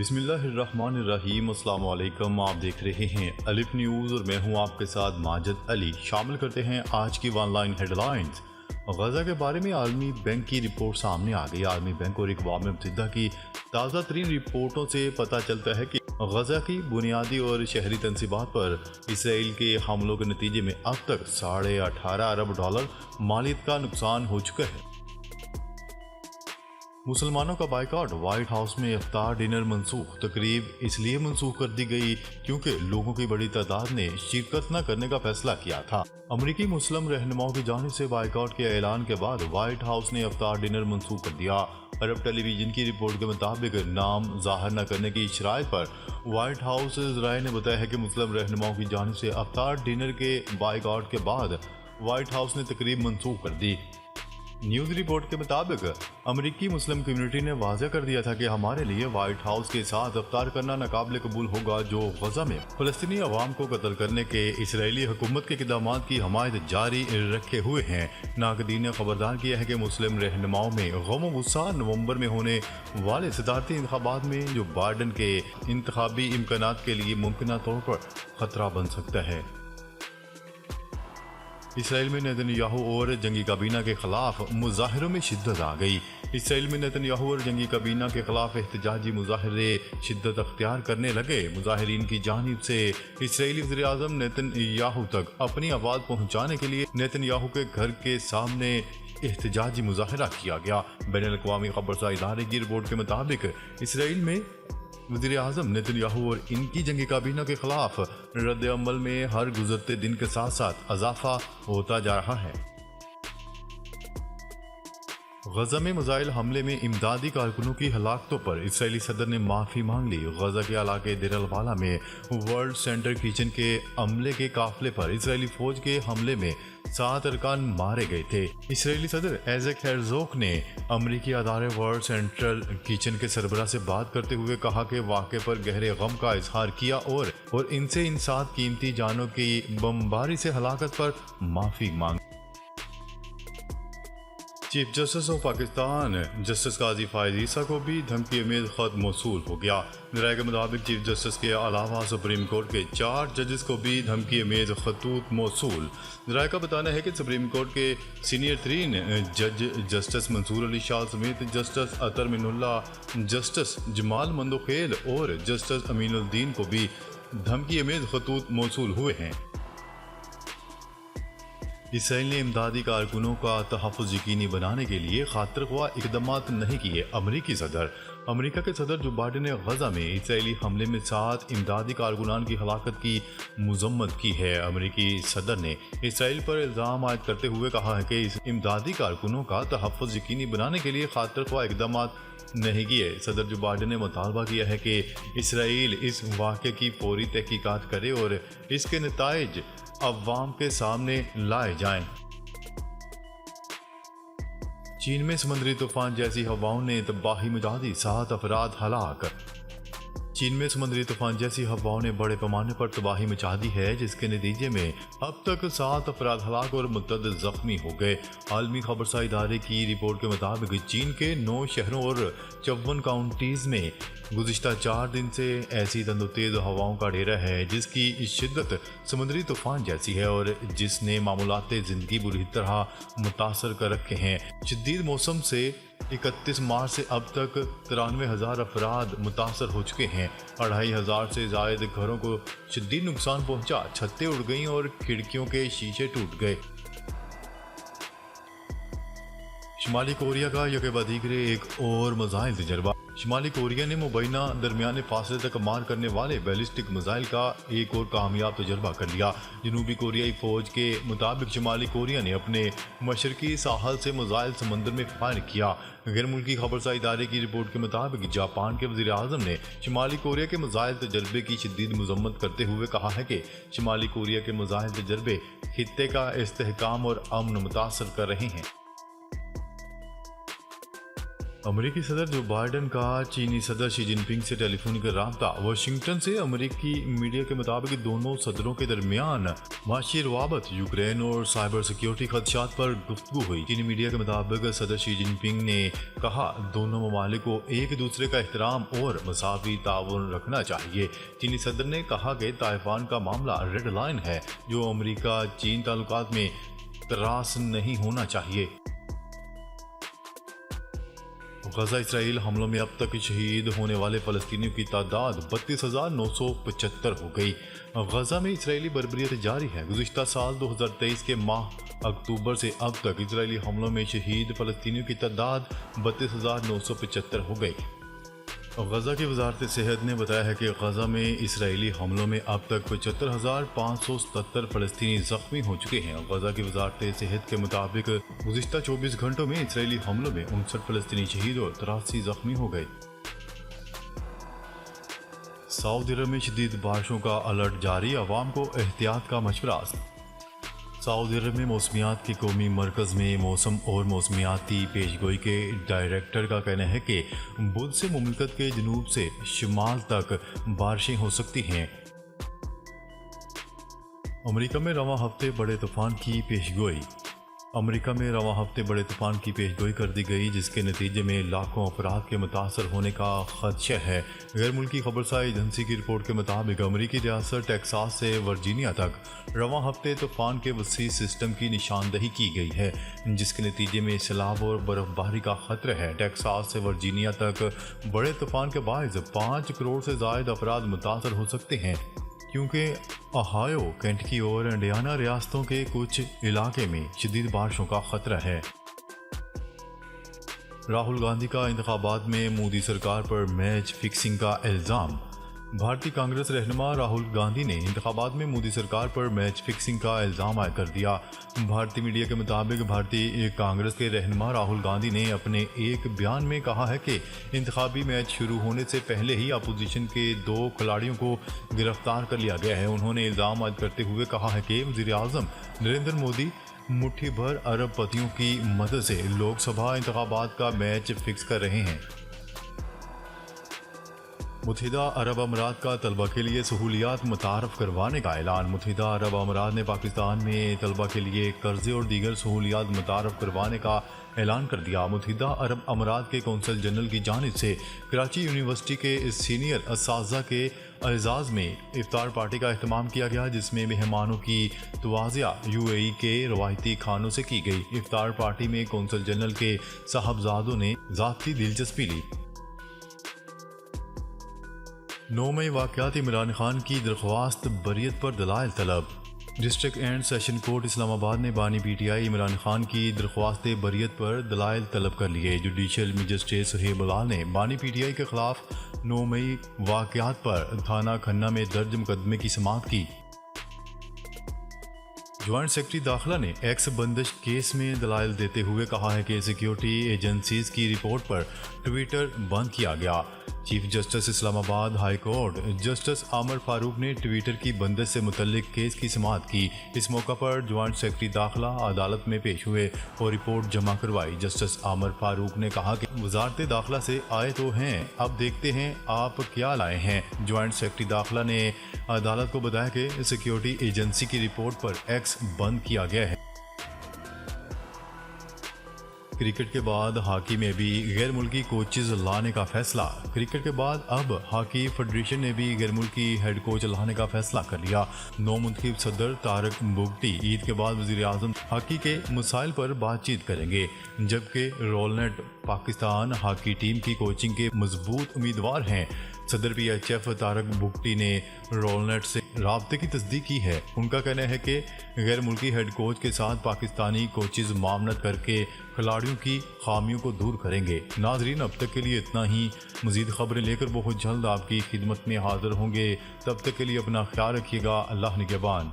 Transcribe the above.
بسم اللہ الرحمن الرحیم۔ السلام علیکم، آپ دیکھ رہے ہیں الف نیوز اور میں ہوں آپ کے ساتھ ماجد علی۔ شامل کرتے ہیں آج کی one line head lines. Gaza کے بارے میں عالمی بینک کی رپورٹ سامنے آ گئی۔ عالمی بینک اور اقوام متحدہ کی تازہ ترین رپورٹوں سے پتہ چلتا ہے کہ غزہ کی بنیادی اور شہری تنصیبات پر اسرائیل کے حملوں کے نتیجے میں اب تک $18.5 ارب مالیت کا نقصان ہو چکا ہے۔ مسلمانوں کا بائیکاٹ، وائٹ ہاؤس میں افطار ڈنر منسوخ۔ تقریب اس لیے منسوخ کر دی گئی کیونکہ لوگوں کی بڑی تعداد نے شرکت نہ کرنے کا فیصلہ کیا تھا۔ امریکی مسلم رہنماؤں کی جانب سے بائیکاٹ کے اعلان کے بعد وائٹ ہاؤس نے افطار ڈنر منسوخ کر دیا۔ عرب ٹیلی ویژن کی رپورٹ کے مطابق نام ظاہر نہ کرنے کی شرائط پر وائٹ ہاؤس ذرائع نے بتایا ہے کہ مسلم رہنماؤں کی جانب سے افطار ڈنر کے بائیکاٹ کے بعد وائٹ ہاؤس نے تقریب منسوخ کر دی۔ نیوز رپورٹ کے مطابق امریکی مسلم کمیونٹی نے واضح کر دیا تھا کہ ہمارے لیے وائٹ ہاؤس کے ساتھ افطار کرنا ناقابل قبول ہوگا، جو غزہ میں فلسطینی عوام کو قتل کرنے کے اسرائیلی حکومت کے اقدامات کی حمایت جاری رکھے ہوئے ہیں۔ ناقدین نے خبردار کیا ہے کہ مسلم رہنماؤں میں غم و غصہ نومبر میں ہونے والے صدارتی انتخابات میں جو بائیڈن کے انتخابی امکانات کے لیے ممکنہ طور پر خطرہ بن سکتا ہے۔ اسرائیل میں نیتن یاہو اور جنگی کابینہ کے خلاف مظاہروں میں شدت آ گئی۔ اسرائیل میں نیتن یاہو اور جنگی کابینہ کے خلاف احتجاجی مظاہرے شدت اختیار کرنے لگے۔ مظاہرین کی جانب سے اسرائیلی وزیر اعظم نیتن یاہو تک اپنی آواز پہنچانے کے لیے نیتن یاہو کے گھر کے سامنے احتجاجی مظاہرہ کیا گیا۔ بین الاقوامی خبرساز ادارے کی رپورٹ کے مطابق اسرائیل میں وزیر اعظم نیتن یاہو اور ان کی جنگی کابینہ کے خلاف رد عمل میں ہر گزرتے دن کے ساتھ ساتھ اضافہ ہوتا جا رہا ہے۔ غزہ میں میزائل حملے میں امدادی کارکنوں کی ہلاکتوں پر اسرائیلی صدر نے معافی مانگ لی۔ غزہ کے علاقے دیر البلح میں ورلڈ سینٹر کچن کے عملے کے قافلے پر اسرائیلی فوج کے حملے میں 7 ارکان مارے گئے تھے۔ اسرائیلی صدر ایزک ہیرزوگ نے امریکی ادارے ورلڈ سینٹرل کچن کے سربراہ سے بات کرتے ہوئے کہا کہ واقعے پر گہرے غم کا اظہار کیا اور ان سے ان 7 قیمتی جانوں کی بمباری سے ہلاکت پر معافی مانگی۔ Chief justice of Pakistan justice قاضی فائز عیسیٰ کو بھی دھمکی امیز خط موصول ہو گیا۔ ذرائع کے مطابق چیف جسٹس کے علاوہ سپریم کورٹ کے 4 ججز کو بھی دھمکی امیز خطوط موصول۔ ذرائع کا بتانا ہے کہ سپریم کورٹ کے سینئر ترین جج جسٹس منصور علی شاہ سمیت جسٹس اطہر من اللہ، جسٹس جمال مندوخیل اور جسٹس امین الدین کو بھی دھمکی امیز خطوط موصول ہوئے ہیں۔ اسرائیل نے امدادی کارکنوں کا تحفظ یقینی بنانے کے لیے خاطر خواہ اقدامات نہیں کیے۔ امریکہ کے صدر جو بائیڈن نے غزہ میں اسرائیلی حملے میں 7 امدادی کارکنان کی ہلاکت کی مذمت کی ہے۔ امریکی صدر نے اسرائیل پر الزام عائد کرتے ہوئے کہا ہے کہ اس امدادی کارکنوں کا تحفظ یقینی بنانے کے لیے خاطر خواہ اقدامات نہیں کیے۔ صدر جو بائیڈن نے مطالبہ کیا ہے کہ اسرائیل اس واقعے کی فوری تحقیقات کرے اور اس کے نتائج عوام کے سامنے لائے جائیں۔ چین میں سمندری طوفان جیسی ہواؤں نے تباہی مچا دی، 7 افراد ہلاک۔ چین میں سمندری طوفان جیسی ہواؤں نے بڑے پیمانے پر تباہی مچا دی ہے، جس کے نتیجے میں اب تک 7 افراد ہلاک اور متعدد زخمی ہو گئے۔ عالمی خبرساز ادارے کی رپورٹ کے مطابق چین کے 9 شہروں اور 54 کاؤنٹیز میں گزشتہ 4 دن سے ایسی تند و تیز ہواؤں کا ڈیرا ہے جس کی شدت سمندری طوفان جیسی ہے اور جس نے معمولات زندگی بری طرح متاثر کر رکھے ہیں۔ شدید موسم سے 31 مارچ سے اب تک 93,000 افراد متاثر ہو چکے ہیں۔ 2,500 سے زائد گھروں کو شدید نقصان پہنچا، چھتیں اڑ گئیں اور کھڑکیوں کے شیشے ٹوٹ گئے۔ شمالی کوریا کا یکے بعد دیگر ایک اور میزائل تجربہ۔ شمالی کوریا نے مبینہ درمیانے فاصلے تک مار کرنے والے بیلسٹک میزائل کا ایک اور کامیاب تجربہ کر لیا۔ جنوبی کوریائی فوج کے مطابق شمالی کوریا نے اپنے مشرقی ساحل سے میزائل سمندر میں فائر کیا۔ غیر ملکی خبرساز ادارے کی رپورٹ کے مطابق جاپان کے وزیر اعظم نے شمالی کوریا کے میزائل تجربے کی شدید مذمت کرتے ہوئے کہا ہے کہ شمالی کوریا کے میزائل تجربے خطے کا استحکام اور امن متاثر کر رہے ہیں۔ امریکی صدر جو بائیڈن کا چینی صدر شی جن پنگ سے ٹیلی فونک رابطہ واشنگٹن سے امریکی میڈیا کے مطابق دونوں صدروں کے درمیان معاشی روابط، یوکرین اور سائبر سیکیورٹی خدشات پر گفتگو ہوئی۔ چینی میڈیا کے مطابق صدر شی جن پنگ نے کہا دونوں ممالک کو ایک دوسرے کا احترام اور مساوی تعاون رکھنا چاہیے۔ چینی صدر نے کہا کہ تائیوان کا معاملہ ریڈ لائن ہے جو امریکہ چین تعلقات میں تراس نہیں ہونا چاہیے۔ غزہ اسرائیل حملوں میں اب تک شہید ہونے والے فلسطینیوں کی تعداد 32,975 ہو گئی۔ غزہ میں اسرائیلی بربریت جاری ہے۔ گزشتہ سال 2023 کے ماہ اکتوبر سے اب تک اسرائیلی حملوں میں شہید فلسطینیوں کی تعداد 32,975 ہو گئی۔ غزہ کی وزارت صحت نے بتایا ہے کہ غزہ میں اسرائیلی حملوں میں اب تک 75,577 فلسطینی زخمی ہو چکے ہیں۔ غزہ کی وزارت صحت کے مطابق گزشتہ 24 گھنٹوں میں اسرائیلی حملوں میں 59 فلسطینی شہید اور 83 زخمی ہو گئے۔ سعودی عرب میں شدید بارشوں کا الرٹ جاری، عوام کو احتیاط کا مشورہ۔ سعودی عرب میں موسمیات کے قومی مرکز میں موسم اور موسمیاتی پیشگوئی کے ڈائریکٹر کا کہنا ہے کہ بدھ سے مملکت کے جنوب سے شمال تک بارشیں ہو سکتی ہیں۔ امریکہ میں رواں ہفتے بڑے طوفان کی پیشگوئی۔ امریکہ میں رواں ہفتے بڑے طوفان کی پیشگوئی کر دی گئی جس کے نتیجے میں لاکھوں افراد کے متاثر ہونے کا خدشہ ہے۔ غیر ملکی خبرساز ایجنسی کی رپورٹ کے مطابق امریکی ریاست ٹیکساس سے ورجینیا تک رواں ہفتے طوفان کے وسیع سسٹم کی نشاندہی کی گئی ہے جس کے نتیجے میں سیلاب اور برف باری کا خطرہ ہے۔ ٹیکساس سے ورجینیا تک بڑے طوفان کے باعث 5 کروڑ سے زائد افراد متاثر ہو سکتے ہیں کیونکہ اوہایو، کینٹکی اور انڈیانا ریاستوں کے کچھ علاقے میں شدید بارشوں کا خطرہ ہے۔ راہل گاندھی کا انتخابات میں مودی سرکار پر میچ فکسنگ کا الزام۔ بھارتی کانگریس رہنما راہل گاندھی نے انتخابات میں مودی سرکار پر میچ فکسنگ کا الزام عائد کر دیا۔ بھارتی میڈیا کے مطابق بھارتی کانگریس کے رہنما راہل گاندھی نے اپنے ایک بیان میں کہا ہے کہ انتخابی میچ شروع ہونے سے پہلے ہی اپوزیشن کے 2 کھلاڑیوں کو گرفتار کر لیا گیا ہے۔ انہوں نے الزام عائد کرتے ہوئے کہا ہے کہ وزیر اعظم نریندر مودی مٹھی بھر ارب پتیوں کی مدد سے لوک سبھا انتخابات کا میچ فکس کر رہے ہیں۔ متحدہ عرب امارات کا طلبہ کے لیے سہولیات متعارف کروانے کا اعلان۔ متحدہ عرب امارات نے پاکستان میں طلبہ کے لیے قرضے اور دیگر سہولیات متعارف کروانے کا اعلان کر دیا۔ متحدہ عرب امارات کے قونصل جنرل کی جانب سے کراچی یونیورسٹی کے سینئر اساتذہ کے اعزاز میں افطار پارٹی کا اہتمام کیا گیا جس میں مہمانوں کی توازیہ UAE کے روایتی کھانوں سے کی گئی۔ افطار پارٹی میں قونصل جنرل کے صاحبزادوں نے ذاتی دلچسپی لی۔ 9 مئی واقعات عمران خان کی درخواست بریت پر دلائل طلب۔ ڈسٹرکٹ اینڈ سیشن کورٹ اسلام آباد نے بانی PTI عمران خان کی درخواست بریت پر دلائل طلب کر لیے۔ جوڈیشل مجسٹریٹ سہیب لال نے بانی PTI کے خلاف 9 مئی واقعات پر تھانہ کھنہ میں درج مقدمے کی سماعت کی۔ جوائنٹ سیکرٹری داخلہ نے ایکس بندش کیس میں دلائل دیتے ہوئے کہا ہے کہ سیکیورٹی ایجنسیز کی رپورٹ پر ٹویٹر بند کیا گیا۔ چیف جسٹس اسلام آباد ہائی کورٹ جسٹس عامر فاروق نے ٹویٹر کی بندش سے متعلق کیس کی سماعت کی۔ اس موقع پر جوائنٹ سیکرٹری داخلہ عدالت میں پیش ہوئے اور رپورٹ جمع کروائی۔ جسٹس عامر فاروق نے کہا کہ وزارت داخلہ سے آئے تو ہیں، اب دیکھتے ہیں آپ کیا لائے ہیں۔ جوائنٹ سیکرٹری داخلہ نے عدالت کو بتایا کہ سیکیورٹی ایجنسی کی رپورٹ پر ایکس بند کیا گیا ہے۔ کرکٹ کے بعد ہاکی میں بھی غیر ملکی کوچز لانے کا فیصلہ۔ کرکٹ کے بعد اب ہاکی فیڈریشن نے بھی غیر ملکی ہیڈ کوچ لانے کا فیصلہ کر لیا۔ نو منتخب صدر طارق بگٹی عید کے بعد وزیر اعظم ہاکی کے مسائل پر بات چیت کریں گے، جبکہ رولنٹ پاکستان ہاکی ٹیم کی کوچنگ کے مضبوط امیدوار ہیں۔ صدر PHF طارق بگٹی نے رولنٹ سے رابطے کی تصدیق کی ہے۔ ان کا کہنا ہے کہ غیر ملکی ہیڈ کوچ کے ساتھ پاکستانی کوچز معاونت کر کے کھلاڑیوں کی خامیوں کو دور کریں گے۔ ناظرین، اب تک کے لیے اتنا ہی۔ مزید خبریں لے کر بہت جلد آپ کی خدمت میں حاضر ہوں گے۔ تب تک کے لیے اپنا خیال رکھیے گا۔ اللہ نگہبان۔